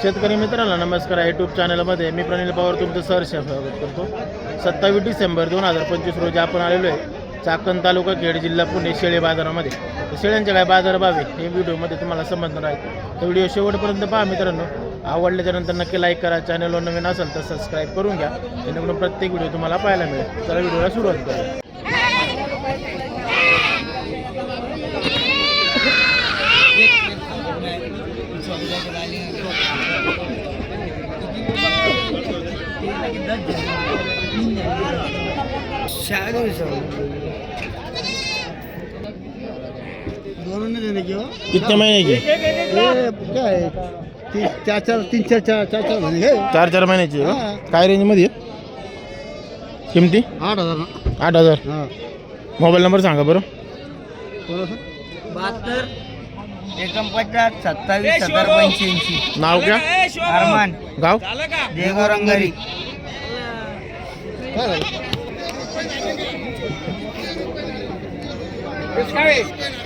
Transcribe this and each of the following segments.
शेतकरी मित्रांनो नमस्कार. यूट्यूब चॅनलमध्ये मी प्रनिल पवार तुमचं सहर्ष स्वागत करतो. 27 डिसेंबर 2025 रोजी आपण आलेलो आहे चाकण तालुका खेड जिल्हा पुणे शेळी बाजारामध्ये. शेळ्यांचे काय बाजारभाव आहे हे व्हिडिओमध्ये तुम्हाला समजणार आहे. तर व्हिडिओ शेवटपर्यंत पहा मित्रांनो. आवडल्याच्यानंतर नक्की लाईक करा. चॅनलवर नवीन असेल तर सबस्क्राईब करून घ्या जेणेकरून प्रत्येक व्हिडिओ तुम्हाला पाहायला मिळेल. चला व्हिडिओला सुरुवात करूया. कितने महीने की? काय चार चार महिन्याची आहे का? काय रेंज मध्ये आहे? किमती 8,000. मोबाईल नंबर सांगा बरं. 72 49 27 70 85. नाव क्या? अरमान गाव? देगाव रंगारी.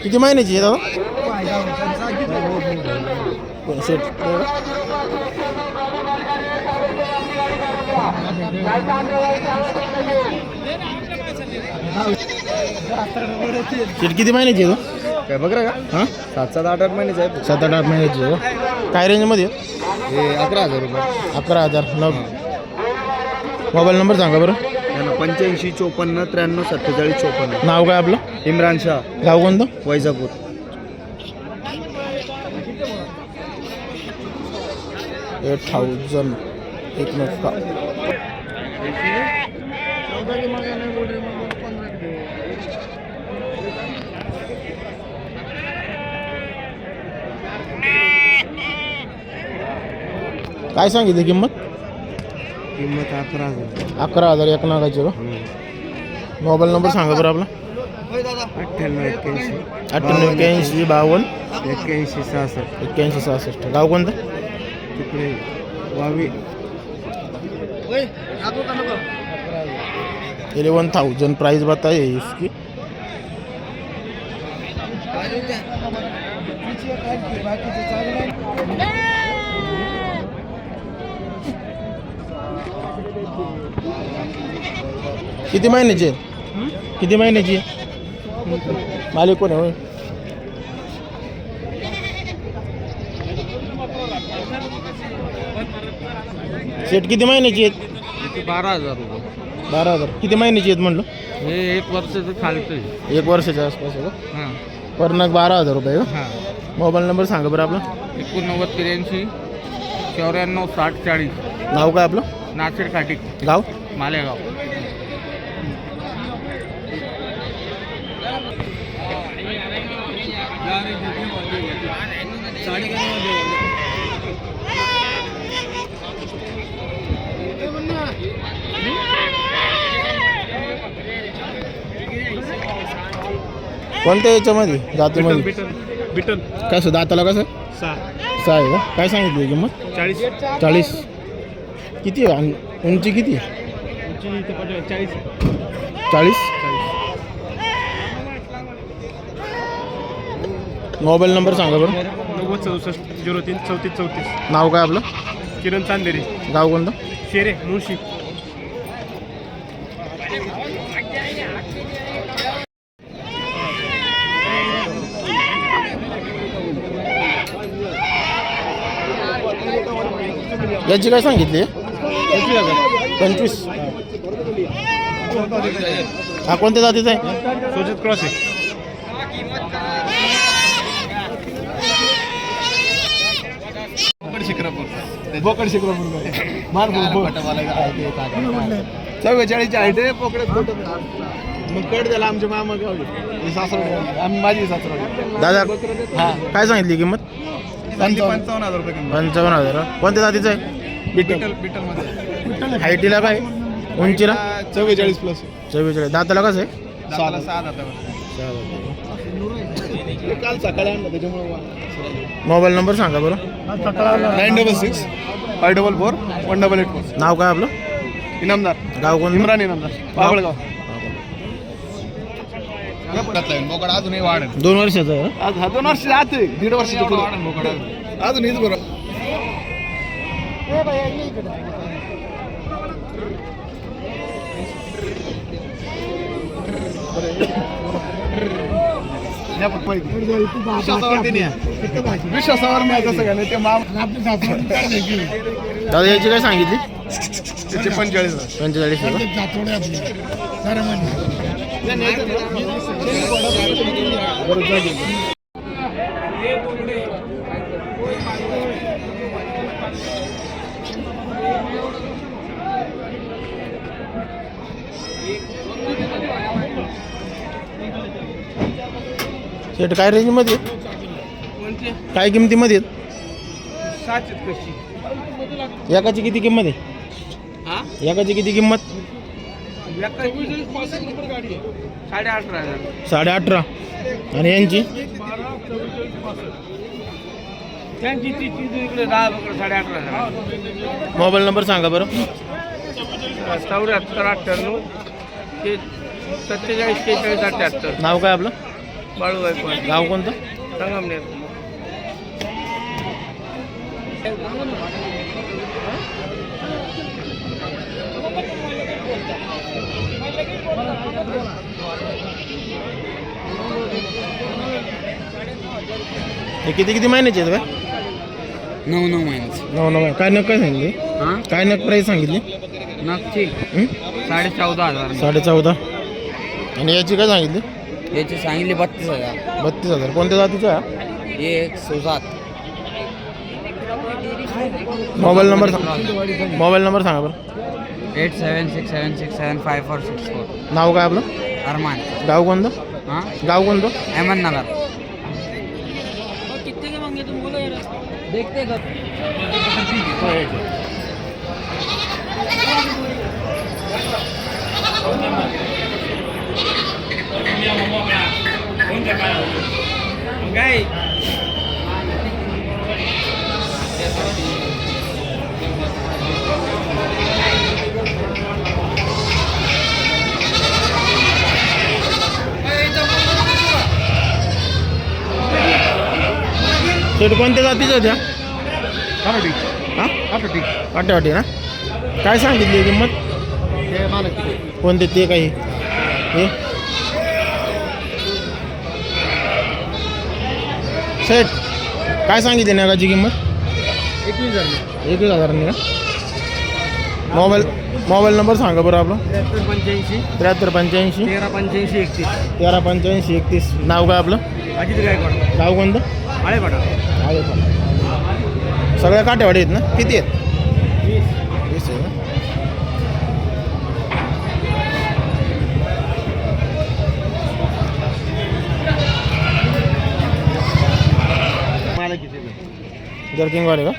किती महिन्याची आहे दादा? सेट सेट किती महिन्याची आहे तो? काय बघ का? हां 7 8 महिन्याचे आहे. 7-8 महिन्याची आहे का? काय रेंजमध्ये आहे? हे 11,000 रुपये. 11,000. मोबाईल नंबर सांगा बरं. 85 54 93 47 54. नाव काय आपलं? इम्रान शाह, गाव कोणतं? वैजापूर. 8,000 एक नक्का. काय सांगितली किंमत? किंमत 11,000. 11,000 एक नागाची का? मोबाईल नंबर सांगा बरं आपला. 98 81 98 81 52 81 66. 81 66. गाव कोणतं? तिकडे वावी. 11,000 प्राइस बताइए इसकी. किती महिन्याची आहे? किती महिन्याची आहे? मालिक कोण आहे? सेट किती महिन्याची आहेत? 12,000 रुपये. 12,000. किती महिन्याची आहेत म्हटलं? हे 1 वर्षाचं खालतं आहे. 1 वर्षाच्या आसपास आहे का? हां पन्नास 12,000 रुपये का? हां. मोबाईल नंबर सांगा बरं आपला. 89 83 94 60 40. नाव काय आपलं? नाशिर खाटी, गाव? मालेगाव. कोणत्या याच्यामध्ये जातीमध्ये? बिटल कसं दाताला कसं? 6 आहे का? काय सांगितली किंमत? 40. किती आहे? आणि उंची किती आहे? 40. मोबाईल नंबर सांगा बरं. 90 64 03 34 34. नाव काय आपलं? किरण चांदेरी, गाव कोणतं? शेरे मुळशी. याची काय सांगितली? 25. हा कोणत्या जातीचा आहे? सोजत क्रॉस आहे. बोकड शिक्रापूर 44 हाईट आहे. पोकडे मग कट द्याला आमचे मामा गावले सासरवाडी. आम्ही माझी सासरवाडी. दादा हां काय सांगितली किंमत? 55,000 रुपये किंमत. 55,000. कोणत्या जातीचं आहे? बिटल मध्ये. हायटीला काय? उंचीला? 44 प्लस. 44. दाताला कसं आहे? 6 काल सकाळी आणलं त्याच्यामुळे. मोबाईल नंबर सांगा बरं. 966 544 1884. नाव काय आपलं? इनामदार. गाव कोण? इम्रान इनामदार, बाबळगाव. बोकड अजूनही वाढेल. 2 वर्षाचा आहे. आज 2 वर्ष आत 1.5 वर्षाचं बोकड अजून हीच बरोबर. विश्वासावर नाही कसं काय ते माम दादा याची काय सांगितली? त्याचे 45 45 सेट काय रेंजमध्ये आहेत? काय किमतीमध्ये आहेत? एकाची किती किंमत आहे? एकाची किती किंमत? 18.5. आणि यांची? मोबाईल नंबर सांगा बरं. 7498 47 46 78. नाव काय आपलं? बाळू गायकवाड, गाव कोणतं? संगमनेर. हे किती किती महिन्याचे आहेत काय? 9 महिन्याची. 9 काय नग काय सांगितली? हां, काय नग प्राईस सांगितली? नागची हं? 14,500. 14.5. आणि याची काय सांगितली? याची सांगितली 32,000. 32,000. कोणत्या जातीच्या? एक Sujat. Mobile number mobile number सांगा बरं. 8767675464. नाव काय आपलं? अरमान. गाव कोणतं? हां, गाव कोणतं? अहमदनगर. देखते का? काय शेट कोणत्या जातीच्या होत्या? काठी हां काठी वाटे ना. काय सांगितली किंमत? ते मालक किती कोणते ते काही हे सेट काय सांगितली नगाची किंमत? 21,000. 21,000 का? मोबाईल नंबर सांगा बरं आपला. 7385 7385 1385 31. 1385 31. नाव काय आपलं? अजित गायकवाड, गाव कोणतं? आळेपाडा. सगळ्या काठेवाडी आहेत ना? किती आहेत? 20 आहे ना. मालक किती जर्किंगवाले का?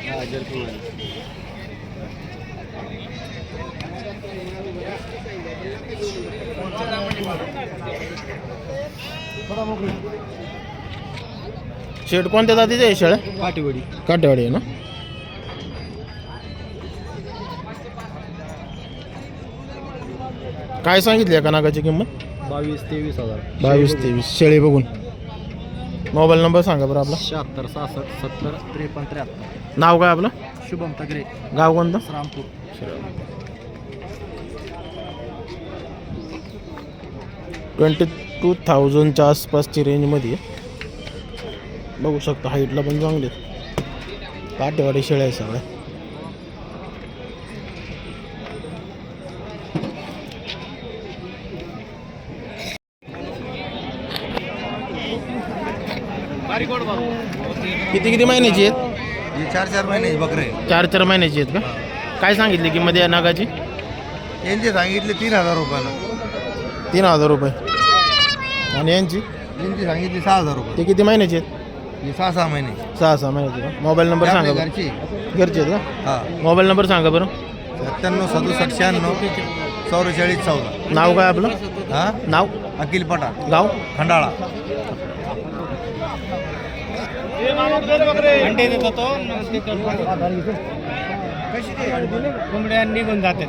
शेट कोणत्या जातीच्या आहे शेळ्या? काठीवाडी काटेवाडी आहे ना. काय सांगितली का नागाची किंमत? 22-23,000. 22-23. शेळी बघून. मोबाईल नंबर सांगा बरं आपला. 76 66 70 53 73. नाव काय आपलं? शुभम तगरे, गाव कोणतं? रामपूर. 22,000च्या आसपासची रेंजमध्ये आहे. बघू शकता हाईटला पण चांगले काटेवाडी शेळ्या आहे सगळ्या. किती किती महिन्याची आहेत? 4 महिने बकरे 4 महिन्याची आहेत का? काय सांगितली किंमत या नागाची? यांचे सांगितले 3,000 रुपयाला. 3,000 रुपये. आणि यांची? यांची सांगितली 6,000 रुपये. ते किती महिन्याची आहेत? ही 6-6 महिने 6 महिन्याची का? मोबाईल नंबर सांगा बरं. घरची. घरचे आहेत का? हा, मोबाईल नंबर सांगा बरं. 97 67 96 44 14. नाव काय आपलं? हा, नाव? अखिल पटा, गाव? खंडाळा. अंडे देतो तो कोंबड्या निघून जातात.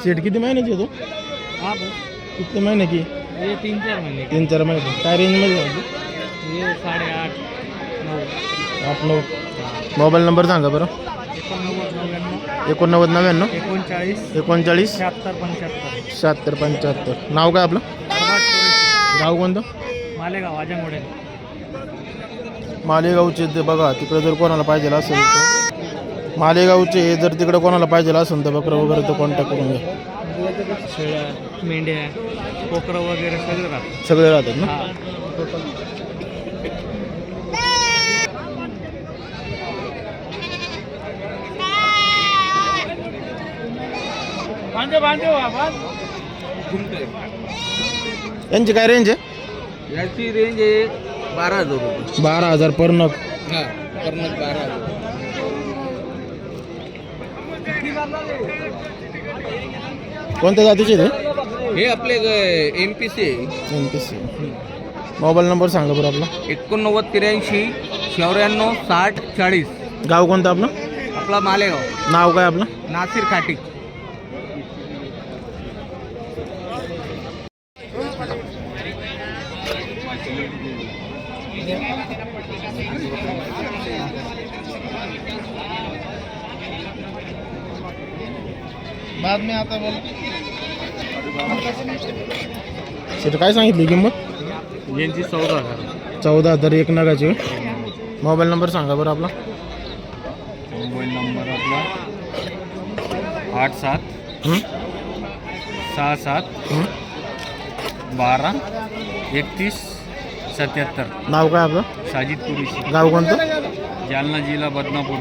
शेट किती महिन्याची आहे तो? हाँ किती महिने की? ये 3-4 महीने 3-4 महिने. काय रेंजमध्ये आहे? ये 8.5 9 आपलं मोबाईल नंबर सांगा बरं. 89 99 89 39 39 76 75 76 75. नाव काय आपलं? गाव कोणतं? मालेगाव आजंगोडे. मालेगावचे ते बघा तिकडे जर कोणाला पाहिजे असेल तर मालेगावचे जर तिकडे कोणाला पाहिजे असेल तर बकरं वगैरे तर कॉन्टॅक्ट करून घ्या. शेळ्या मेंढ्या कोकरं वगैरे सगळं राहतं. सगळे राहतात ना. हा यांची काय रेंज आहे? याची रेंज आहे 12,000 रुपये. 12,000 पर नग. हा कर्नक 12,000. कोणत्या जातीचे ते? हे आपले MPC आहे. NPC. मोबाईल नंबर सांगा बरं आपला. 89 83 94 60 40. गाव कोणतं आपलं? आपला मालेगाव. नाव काय आपलं? नासिर खाटी. बाद में आता बोल. शेट काय सांगितली किंमत? यांची 14,000. 14,000 एक नगाची. मोबाईल नंबर सांगा बरं आपला. मोबाईल नंबर आपला 87 हं? 67 हं? 12 31 77. नाव काय आपलं? साजिद कुरेशी, गाव कोणतं? जालना जिल्हा बदनापूर.